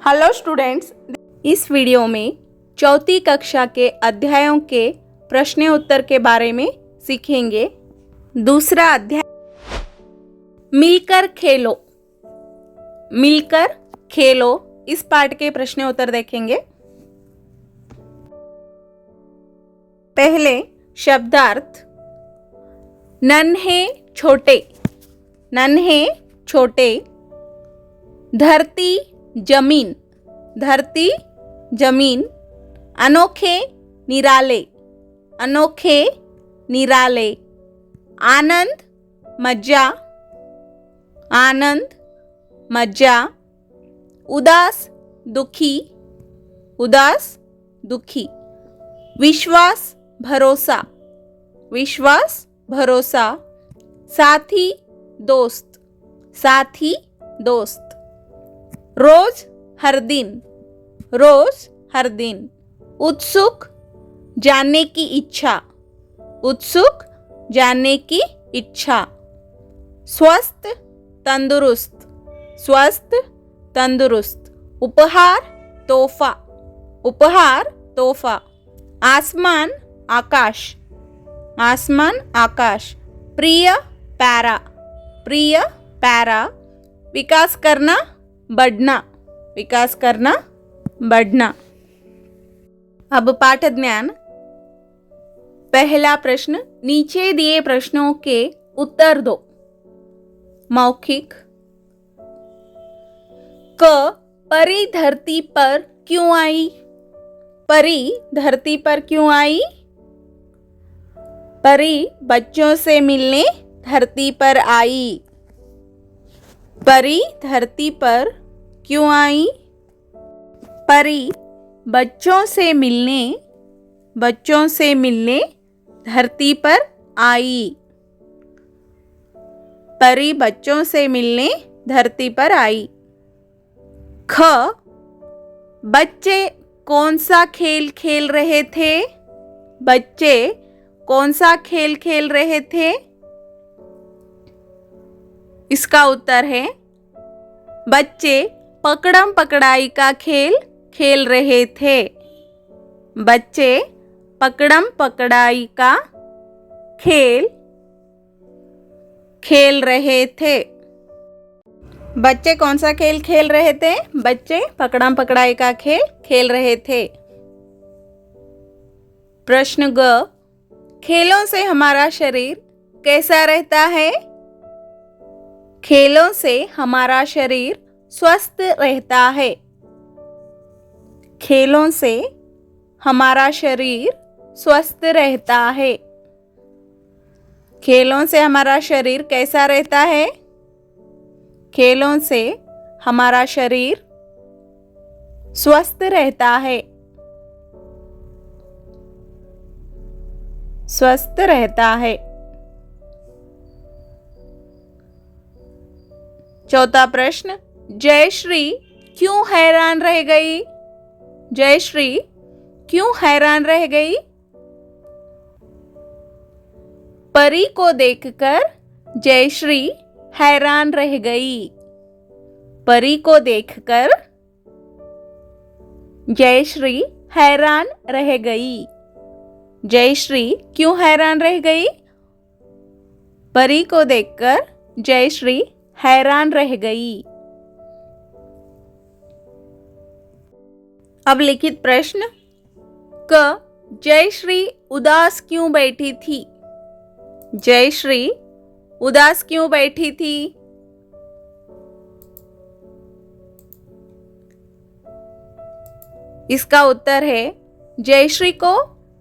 Hello students, इस video में चौथी कक्षा के अध्यायों के प्रश्न उत्तर के बारे में सीखेंगे। दूसरा अध्याय मिलकर खेलो। मिलकर खेलो, इस पाठ के प्रश्न उत्तर देखेंगे। पहले शब्दार्थ। नन्हे छोटे, नन्हे छोटे। धरती जमीन, धरती जमीन। अनोखे निराले, अनोखे निराले। आनंद मजा, आनंद मजा। उदास दुखी, उदास दुखी। विश्वास भरोसा, विश्वास भरोसा। साथी दोस्त, साथी दोस्त। रोज हर दिन, रोज हर दिन। उत्सुक जानने की इच्छा, उत्सुक जानने की इच्छा। स्वस्थ तंदुरुस्त, स्वस्थ तंदुरुस्त। उपहार तोहफा, उपहार तोहफा। आसमान आकाश, आसमान आकाश। प्रिय पैरा, प्रिय पैरा। विकास करना बढ़ना, विकास करना बढ़ना। अब पाठ ज्ञान। पहला प्रश्न, नीचे दिए प्रश्नों के उत्तर दो। मौखिक। क परी धरती पर क्यों आई? परी धरती पर क्यों आई? परी बच्चों से मिलने धरती पर आई। परी धरती पर क्यों आई? परी बच्चों से मिलने, बच्चों से मिलने धरती पर आई। परी बच्चों से मिलने धरती पर आई। ख बच्चे कौन सा खेल खेल रहे थे? बच्चे कौन सा खेल खेल रहे थे? इसका उत्तर है बच्चे पकड़म पकड़ाई का खेल खेल रहे थे। बच्चे पकड़म पकड़ाई का खेल खेल रहे थे। बच्चे कौन सा खेल खेल रहे थे? बच्चे पकड़म पकड़ाई का खेल खेल रहे थे। प्रश्न ग खेलों से हमारा शरीर कैसा रहता है? खेलों से हमारा शरीर स्वस्थ रहता है। खेलों से हमारा शरीर स्वस्थ रहता है। खेलों से हमारा शरीर कैसा रहता है? खेलों से हमारा शरीर स्वस्थ रहता है, स्वस्थ रहता है। चौथा प्रश्न, जयश्री क्यों हैरान रह गई? जयश्री क्यों हैरान रह गई? परी को देखकर जयश्री हैरान रह गई। परी को देखकर जयश्री हैरान रह गई। जयश्री क्यों हैरान रह गई? परी को देखकर जयश्री हैरान रह गई। अब लिखित प्रश्न। क जयश्री उदास क्यों बैठी थी? जयश्री उदास क्यों बैठी थी? इसका उत्तर है जयश्री को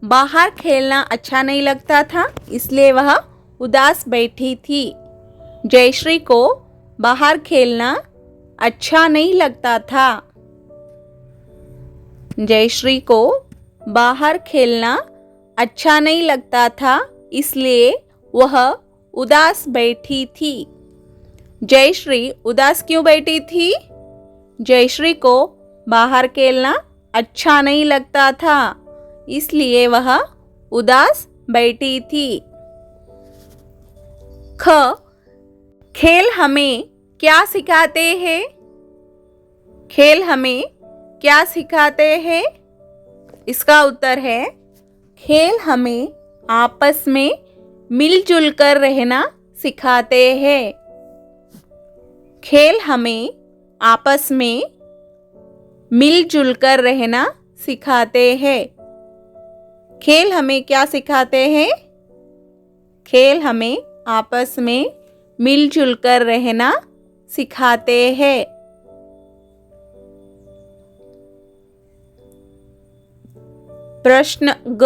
बाहर खेलना अच्छा नहीं लगता था, इसलिए वह उदास बैठी थी। जयश्री को बाहर खेलना अच्छा नहीं लगता था। जयश्री को बाहर खेलना अच्छा नहीं लगता था, इसलिए वह उदास बैठी थी। जयश्री उदास क्यों बैठी थी? जयश्री को बाहर खेलना अच्छा नहीं लगता था, इसलिए वह उदास बैठी थी। ख खेल हमें क्या सिखाते हैं? खेल हमें क्या सिखाते हैं? इसका उत्तर है खेल हमें आपस में मिलजुल कर रहना सिखाते हैं। खेल हमें आपस में मिलजुल कर रहना सिखाते हैं। खेल हमें क्या सिखाते हैं? खेल हमें आपस में मिलजुल कर रहना सिखाते हैं। प्रश्न ग,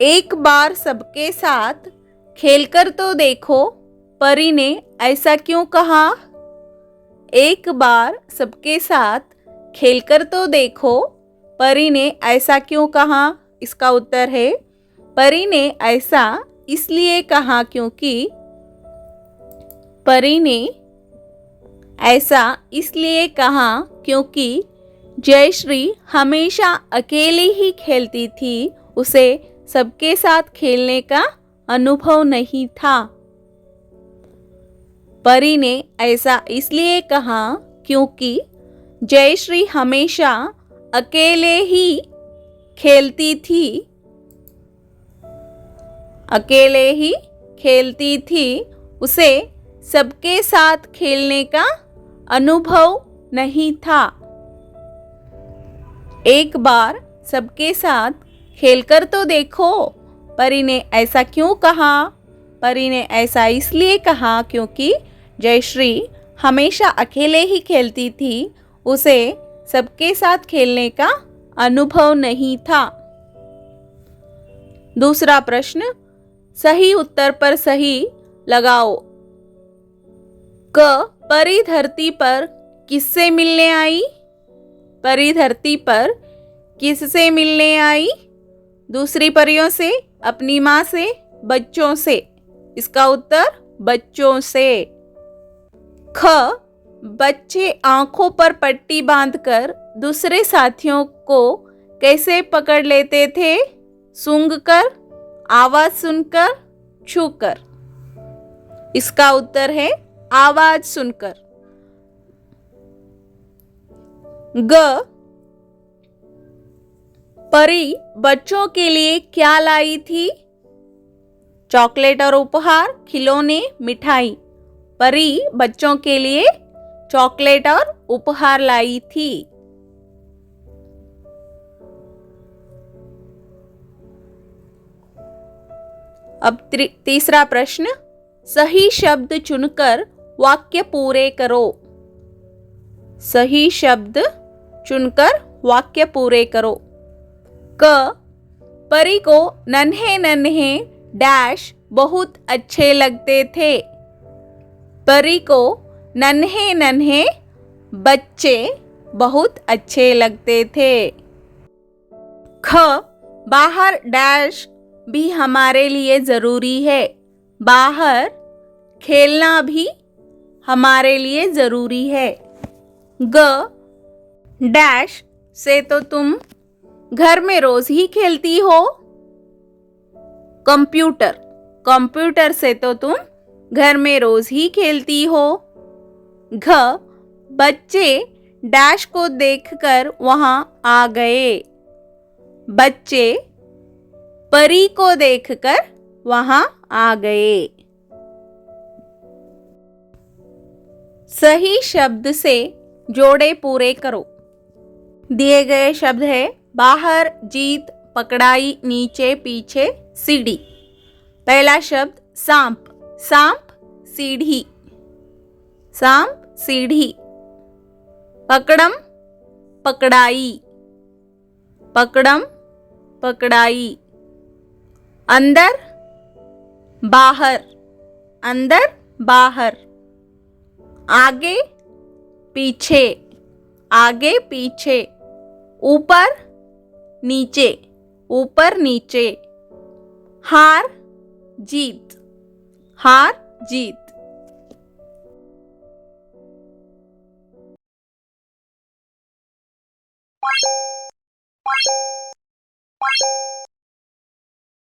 एक बार सबके साथ खेलकर तो देखो, परी ने ऐसा क्यों कहा? एक बार सबके साथ खेलकर तो देखो, परी ने ऐसा क्यों कहा? इसका उत्तर है परी ने ऐसा इसलिए कहा क्योंकि परी ने ऐसा इसलिए कहा क्योंकि जयश्री हमेशा अकेली ही खेलती थी, उसे सबके साथ खेलने का अनुभव नहीं था। परी ने ऐसा इसलिए कहा क्योंकि जयश्री हमेशा अकेले ही खेलती थी, अकेले ही खेलती थी, उसे सबके साथ खेलने का अनुभव नहीं था। एक बार सबके साथ खेलकर तो देखो, परी ने ऐसा क्यों कहा? परी ने ऐसा इसलिए कहा क्योंकि जयश्री हमेशा अकेले ही खेलती थी, उसे सबके साथ खेलने का अनुभव नहीं था। दूसरा प्रश्न, सही उत्तर पर सही लगाओ। क, परी धरती पर किससे मिलने आई? परी धरती पर किससे मिलने आई? दूसरी परियों से, अपनी माँ से, बच्चों से। इसका उत्तर बच्चों से। ख, बच्चे आंखों पर पट्टी बांधकर दूसरे साथियों को कैसे पकड़ लेते थे? सूंघकर, आवाज सुनकर, छूकर। इसका उत्तर है आवाज सुनकर। ग, परी बच्चों के लिए क्या लाई थी? चॉकलेट और उपहार, खिलौने, मिठाई। परी बच्चों के लिए चॉकलेट और उपहार लाई थी। अब तीसरा प्रश्न, सही शब्द चुनकर वाक्य पूरे करो। सही शब्द चुनकर वाक्य पूरे करो। क, परी को नन्हे नन्हे डैश बहुत अच्छे लगते थे। परी को नन्हे नन्हे बच्चे बहुत अच्छे लगते थे। ख, बाहर डैश भी हमारे लिए जरूरी है। बाहर खेलना भी हमारे लिए जरूरी है। ग, डैश से तो तुम घर में रोज ही खेलती हो। कंप्यूटर, कंप्यूटर से तो तुम घर में रोज ही खेलती हो। घ, बच्चे डैश को देखकर वहां आ गए। बच्चे परी को देखकर वहां आ गए। सही शब्द से जोड़े पूरे करो। दिए गए शब्द है बाहर, जीत, पकड़ाई, नीचे, पीछे, सीढ़ी। पहला शब्द सांप। सांप, सीढ़ी। सांप, सीढ़ी। पकड़म, पकड़ाई। पकड़म, पकड़ाई। अंदर, बाहर। अंदर, बाहर। आगे, पीछे। आगे, पीछे। ऊपर, नीचे। ऊपर, नीचे। हार, जीत। हार, जीत।